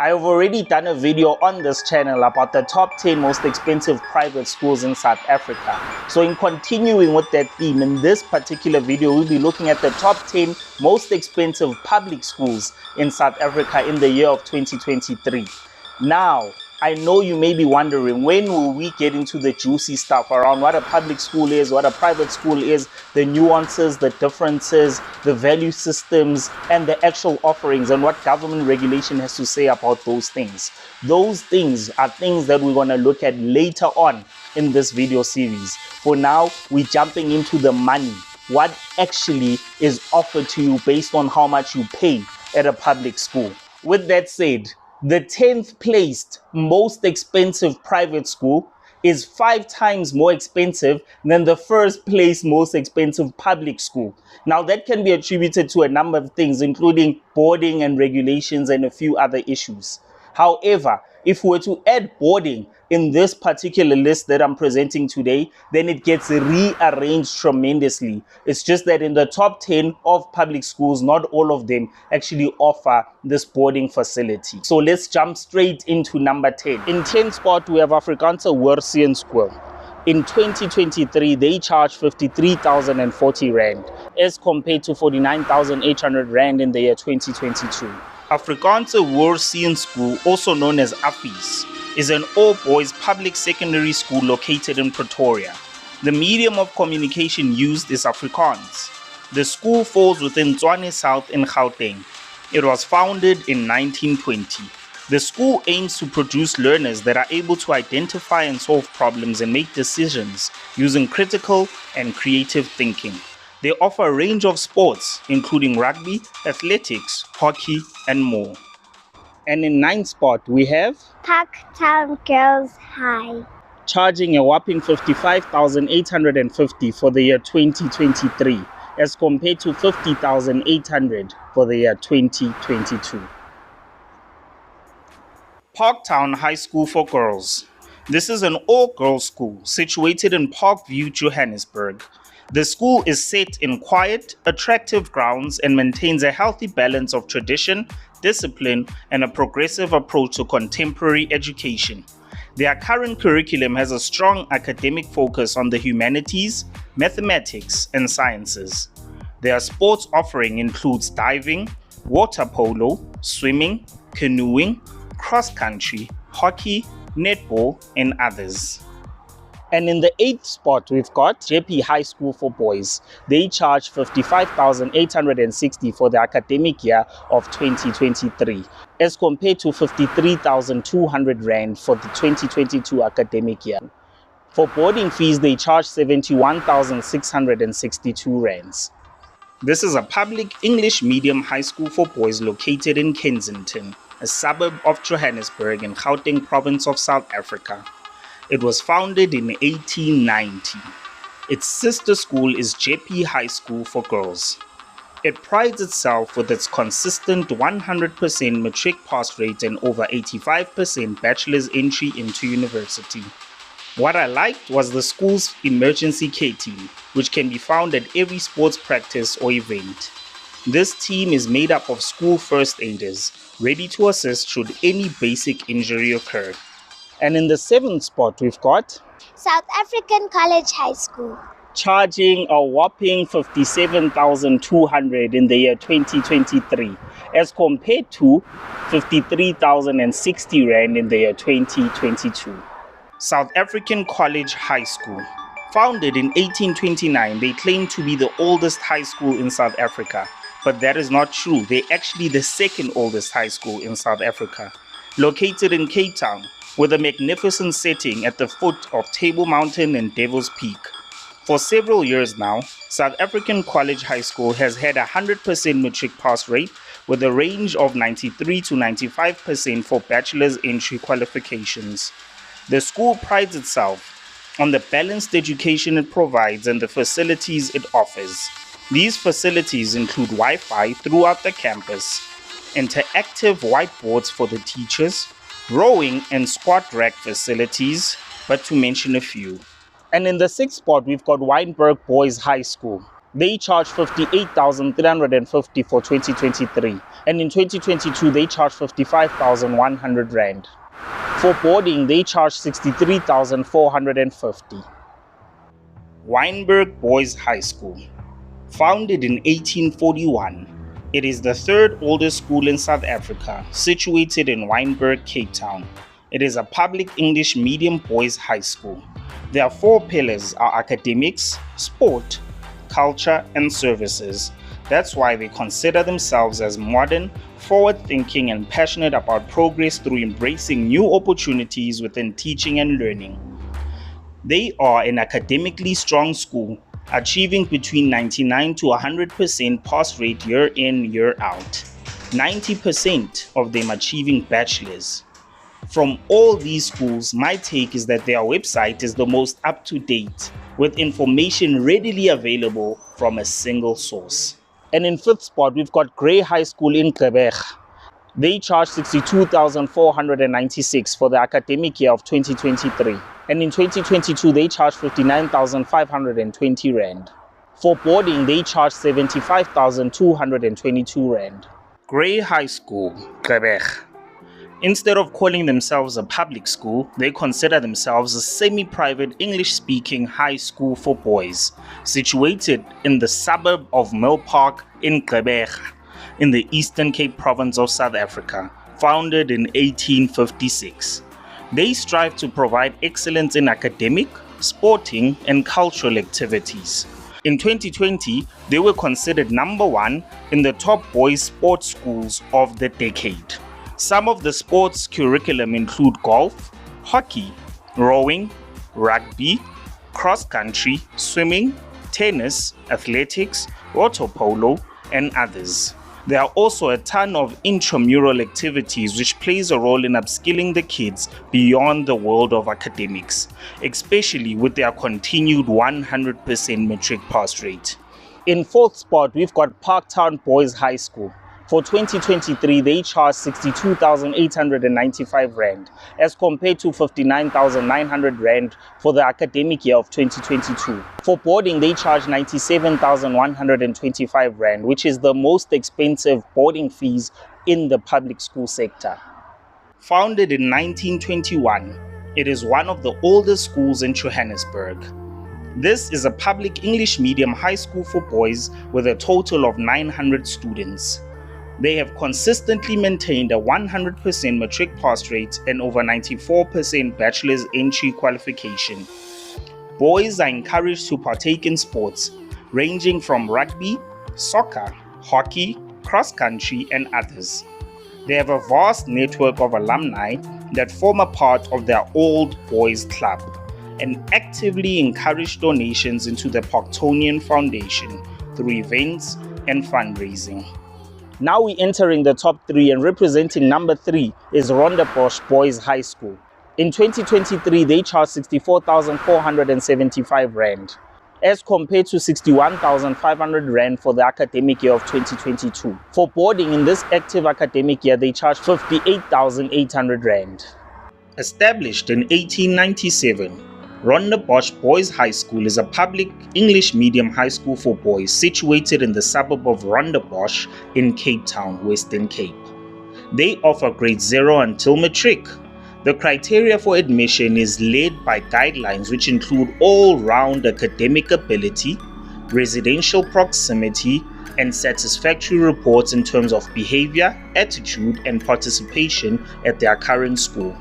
I have already done a video on this channel about the top 10 most expensive private schools in South Africa. So in continuing with that theme, in this particular video, we'll be looking at the top 10 most expensive public schools in South Africa in the year of 2023. Now, I know you may be wondering, when will we get into the juicy stuff around what a public school is, what a private school is, the nuances, the differences, the value systems, and the actual offerings, and what government regulation has to say about those things. Those things are things that we're going to look at later on in this video series. For now, we're jumping into the money. What actually is offered to you based on how much you pay at a public school. With that said, the 10th placed most expensive private school is 5 times more expensive than the first place most expensive public school. Now that can be attributed to a number of things, including boarding and regulations and a few other issues. However, if we were to add boarding in this particular list that I'm presenting today, then it gets rearranged tremendously. It's just that in the top 10 of public schools, not all of them actually offer this boarding facility. So let's jump straight into number 10. In 10th spot, we have Afrikana School. In 2023, they charge 53,040 Rand as compared to 49,800 Rand in the year 2022. Afrikana School, also known as AFIS, is an all-boys public secondary school located in Pretoria. The medium of communication used is Afrikaans. The school falls within 𝐌𝐮𝐬𝐜 South in Gauteng. It was founded in 1920. The school aims to produce learners that are able to identify and solve problems and make decisions using critical and creative thinking. They offer a range of sports, including rugby, athletics, hockey, and more. And in 9th spot, we have Parktown Girls High, charging a whopping 55,850 for the year 2023, as compared to 50,800 for the year 2022. Parktown High School for Girls. This is an all-girls school situated in Parkview, Johannesburg. The school is set in quiet, attractive grounds and maintains a healthy balance of tradition, discipline, and a progressive approach to contemporary education. Their current curriculum has a strong academic focus on the humanities, mathematics, and sciences. Their sports offering includes diving, water polo, swimming, canoeing, cross-country, hockey, netball, and others. And in the 8th spot, we've got JP High School for Boys. They charge 55,860 for the academic year of 2023, as compared to 53,200 Rand for the 2022 academic year. For boarding fees, they charge 71,662 Rands. This is a public English medium high school for boys located in Kensington, a suburb of Johannesburg in Gauteng province of South Africa. It was founded in 1890. Its sister school is JP High School for Girls. It prides itself with its consistent 100% matric pass rate and over 85% bachelor's entry into university. What I liked was the school's emergency care team, which can be found at every sports practice or event. This team is made up of school first aiders, ready to assist should any basic injury occur. And in the 7th spot, we've got South African College High School, charging a whopping 57,200 in the year 2023, as compared to 53,060 Rand in the year 2022. South African College High School. Founded in 1829, they claim to be the oldest high school in South Africa, but that is not true. They're actually the second oldest high school in South Africa, located in Cape Town, with a magnificent setting at the foot of Table Mountain and Devil's Peak. For several years now, South African College High School has had a 100% matric pass rate with a range of 93 to 95% for bachelor's entry qualifications. The school prides itself on the balanced education it provides and the facilities it offers. These facilities include Wi-Fi throughout the campus, interactive whiteboards for the teachers, rowing and squat rack facilities, but to mention a few. And in the 6th spot, we've got Weinberg Boys High School. They charge 58,350 for 2023, and in 2022 they charge 55,100 rand. For boarding, they charge 63,450. Weinberg Boys High School. Founded in 1841, it is the third oldest school in South Africa, situated in Weinberg, Cape Town. It is a public English medium boys high school. Their four pillars are academics, sport, culture, and services. That's why they consider themselves as modern, forward-thinking, and passionate about progress through embracing new opportunities within teaching and learning. They are an academically strong school, achieving between 99 to 100% pass rate year in, year out. 90% of them achieving bachelors. From all these schools, my take is that their website is the most up-to-date, with information readily available from a single source. And in fifth spot, we've got 𝐷 High School in 𝐷𝐬𝐿. They charge 62,496 for the academic year of 2023. And in 2022, they charge 59,520 rand. For boarding, they charge 75,222 rand. 𝐷 High School, 𝐷𝐬𝐿. Instead of calling themselves a public school, they consider themselves a semi-private English-speaking high school for boys, situated in the suburb of Milpark in 𝐷𝐬𝐿, in the Eastern Cape province of South Africa, founded in 1856. They strive to provide excellence in academic, sporting, and cultural activities. In 2020, they were considered #1 in the top boys sports schools of the decade. Some of the sports curriculum include golf, hockey, rowing, rugby, cross-country, swimming, tennis, athletics, water polo, and others. There are also a ton of intramural activities which plays a role in upskilling the kids beyond the world of academics, especially with their continued 100% matric pass rate. In fourth spot, we've got Parktown Boys High School. For 2023, they charge 62,895 rand as compared to 59,900 rand for the academic year of 2022. For boarding, they charge 97,125 rand, which is the most expensive boarding fees in the public school sector. Founded in 1921, it is one of the oldest schools in Johannesburg. This is a public English medium high school for boys with a total of 900 students. They have consistently maintained a 100% matric pass rate and over 94% bachelor's entry qualification. Boys are encouraged to partake in sports, ranging from rugby, soccer, hockey, cross-country, and others. They have a vast network of alumni that form a part of their Old Boys Club and actively encourage donations into the Parktown Foundation through events and fundraising. Now we're entering the top 3, and representing number 3 is Rondebosch Boys High School. In 2023, they charge 64,475 rand as compared to 61,500 rand for the academic year of 2022. For boarding in this active academic year, they charge 58,800 rand. Established in 1897, Rondebosch Boys High School is a public English medium high school for boys situated in the suburb of Rondebosch in Cape Town, Western Cape. They offer grade 0 until matric. The criteria for admission is led by guidelines which include all-round academic ability, residential proximity, and satisfactory reports in terms of behavior, attitude, and participation at their current school.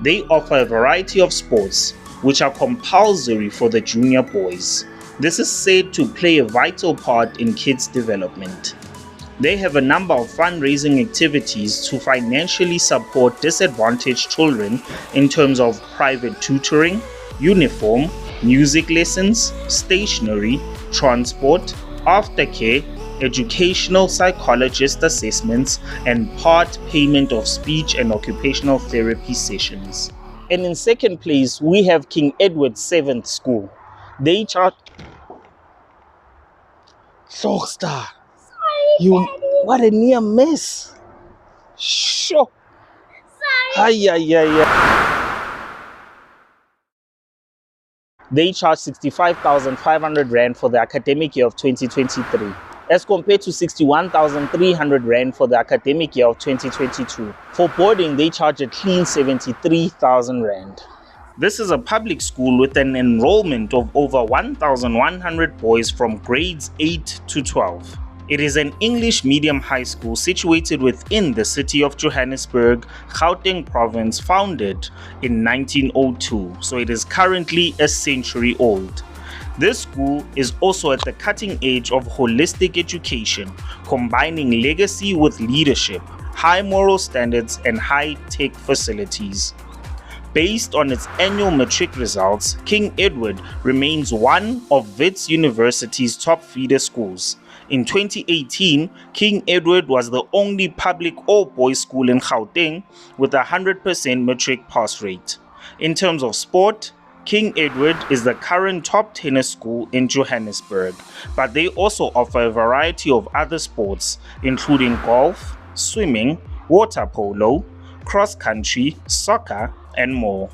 They offer a variety of sports, which are compulsory for the junior boys. This is said to play a vital part in kids' development. They have a number of fundraising activities to financially support disadvantaged children in terms of private tutoring, uniform, music lessons, stationery, transport, aftercare, educational psychologist assessments, and part payment of speech and occupational therapy sessions. And in second place, we have King Edward 7th School. They charge... Shockstar. You, what a near miss. Sure. Sorry. They charge 65,500 rand for the academic year of 2023. as compared to 61,300 Rand for the academic year of 2022. For boarding, they charge a clean 73,000 Rand. This is a public school with an enrollment of over 1,100 boys from grades 8 to 12. It is an English medium high school situated within the city of Johannesburg, Gauteng province, founded in 1902, so it is currently a century old. This school is also at the cutting edge of holistic education, combining legacy with leadership, high moral standards, and high-tech facilities. Based on its annual matric results, King Edward remains one of Wits University's top feeder schools. In 2018, King Edward was the only public all-boys school in Gauteng with a 100% matric pass rate. In terms of sport, King Edward is the current top tennis school in Johannesburg, but they also offer a variety of other sports, including golf, swimming, water polo, cross-country, soccer, and more.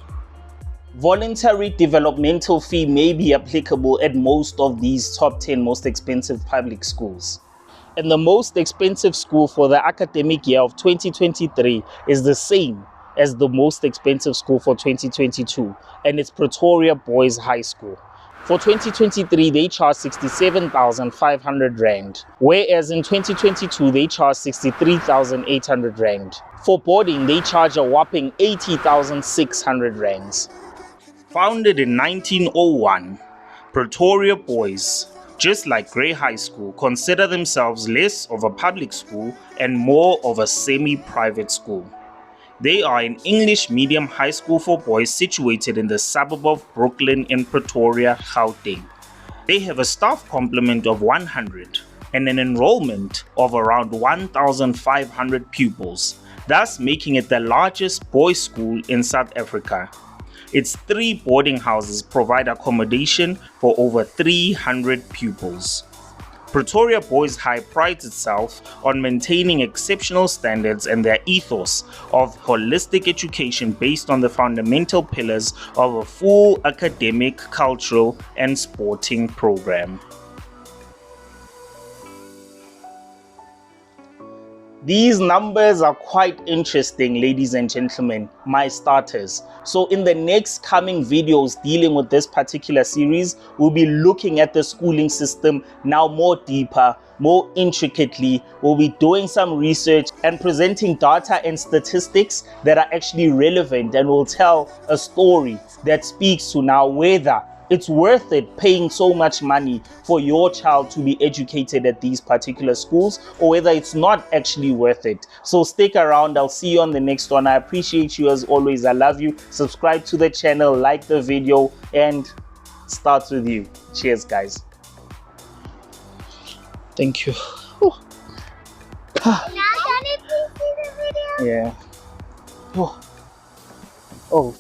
Voluntary developmental fee may be applicable at most of these top 10 most expensive public schools. And the most expensive school for the academic year of 2023 is the same as the most expensive school for 2022, and it's Pretoria Boys High School. For 2023, they charge 67,500 Rand, whereas in 2022, they charge 63,800 Rand. For boarding, they charge a whopping 80,600 Rands. Founded in 1901, Pretoria Boys, just like Grey High School, consider themselves less of a public school and more of a semi-private school. They are an English medium high school for boys situated in the suburb of Brooklyn in Pretoria, Gauteng. They have a staff complement of 100 and an enrollment of around 1,500 pupils, thus making it the largest boys' school in South Africa. Its 3 boarding houses provide accommodation for over 300 pupils. Pretoria Boys High prides itself on maintaining exceptional standards and their ethos of holistic education based on the fundamental pillars of a full academic, cultural, and sporting program. These numbers are quite interesting, ladies and gentlemen, my starters. So in the next coming videos dealing with this particular series, we'll be looking at the schooling system now more deeper, more intricately. We'll be doing some research and presenting data and statistics that are actually relevant and will tell a story that speaks to now whether it's worth it paying so much money for your child to be educated at these particular schools, or whether it's not actually worth it. So stick around. I'll see you on the next one. I appreciate you as always. I love you. Subscribe to the channel, like the video, and starts with you. Cheers, guys. Thank you. Now, can you please see the video? Yeah. Oh.